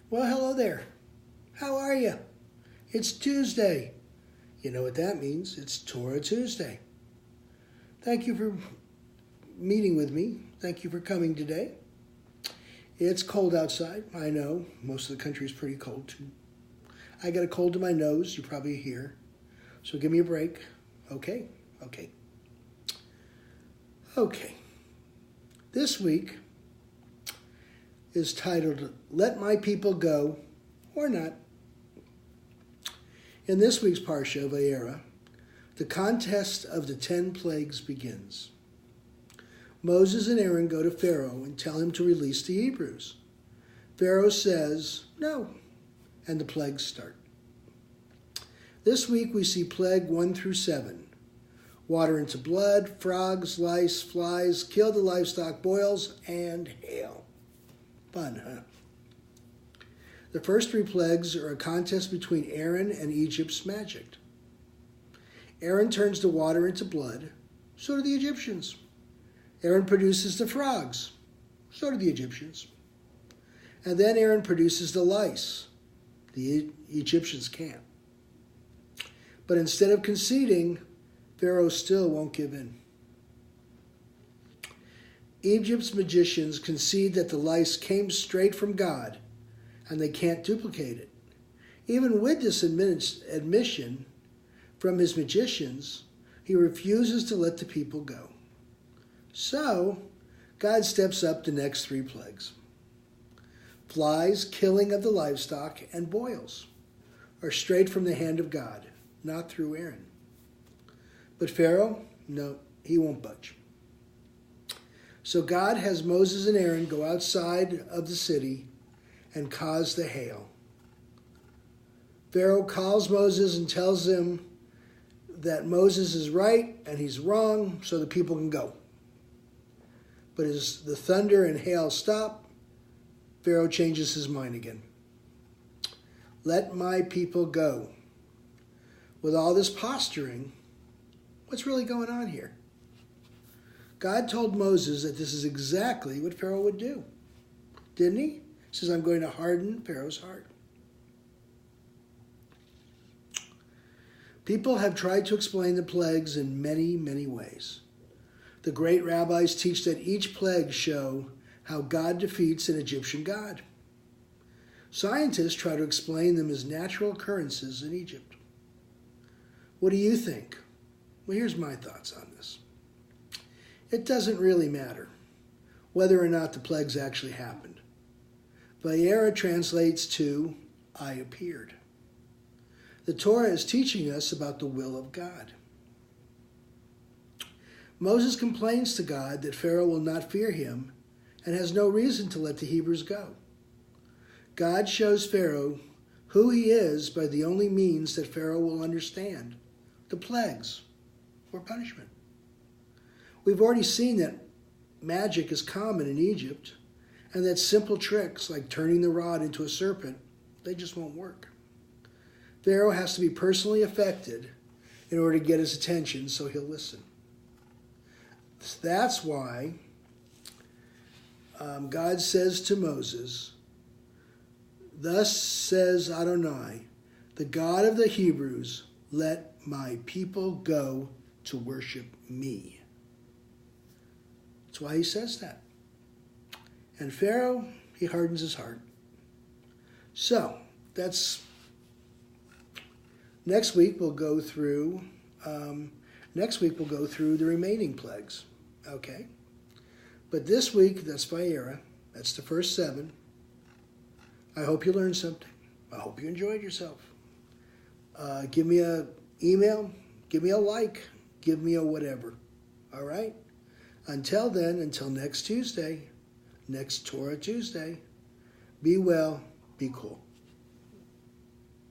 Well, hello there. How are you? It's Tuesday. You know what that means. It's Torah Tuesday. Thank you for meeting with me. Thank you for coming today. It's cold outside. I know. Most of the country is pretty cold too. I got a cold in my nose. You probably hear. So give me a break. Okay. This week is titled, Let My People Go or Not. In this week's Parsha, Va-eira, the contest of the 10 plagues begins. Moses and Aaron go to Pharaoh and tell him to release the Hebrews. Pharaoh says, no, and the plagues start. This week we see plague 1 through 7. Water into blood, frogs, lice, flies, kill the livestock, boils, and hail. Fun, huh? The first 3 plagues are a contest between Aaron and Egypt's magic. Aaron turns the water into blood, so do the Egyptians. Aaron produces the frogs, so do the Egyptians. And then Aaron produces the lice. The Egyptians can't. But instead of conceding, Pharaoh still won't give in. Egypt's magicians concede that the lice came straight from God, and they can't duplicate it. Even with this admission from his magicians, he refuses to let the people go. So, God steps up the next 3 plagues. Flies, killing of the livestock, and boils are straight from the hand of God, not through Aaron. But Pharaoh, no, he won't budge. So God has Moses and Aaron go outside of the city and cause the hail. Pharaoh calls Moses and tells him that Moses is right and he's wrong, so the people can go. But as the thunder and hail stop, Pharaoh changes his mind again. Let my people go. With all this posturing, what's really going on here? God told Moses that this is exactly what Pharaoh would do. Didn't he? He says, I'm going to harden Pharaoh's heart. People have tried to explain the plagues in many, many ways. The great rabbis teach that each plague show how God defeats an Egyptian god. Scientists try to explain them as natural occurrences in Egypt. What do you think? Well, here's my thoughts on this. It doesn't really matter whether or not the plagues actually happened. Va-eira translates to, I appeared. The Torah is teaching us about the will of God. Moses complains to God that Pharaoh will not fear him and has no reason to let the Hebrews go. God shows Pharaoh who he is by the only means that Pharaoh will understand, the plagues or punishment. We've already seen that magic is common in Egypt and that simple tricks like turning the rod into a serpent, they just won't work. Pharaoh has to be personally affected in order to get his attention so he'll listen. That's why God says to Moses, thus says Adonai, the God of the Hebrews, let my people go to worship me. That's why he says that. And Pharaoh, he hardens his heart. So, that's next week we'll go through the remaining plagues. Okay? But this week, that's Va-eira. That's the first 7. I hope you learned something. I hope you enjoyed yourself. Give me an email. Give me a like. Give me a whatever. All right? Until then, until next Tuesday, next Torah Tuesday, be well, be cool.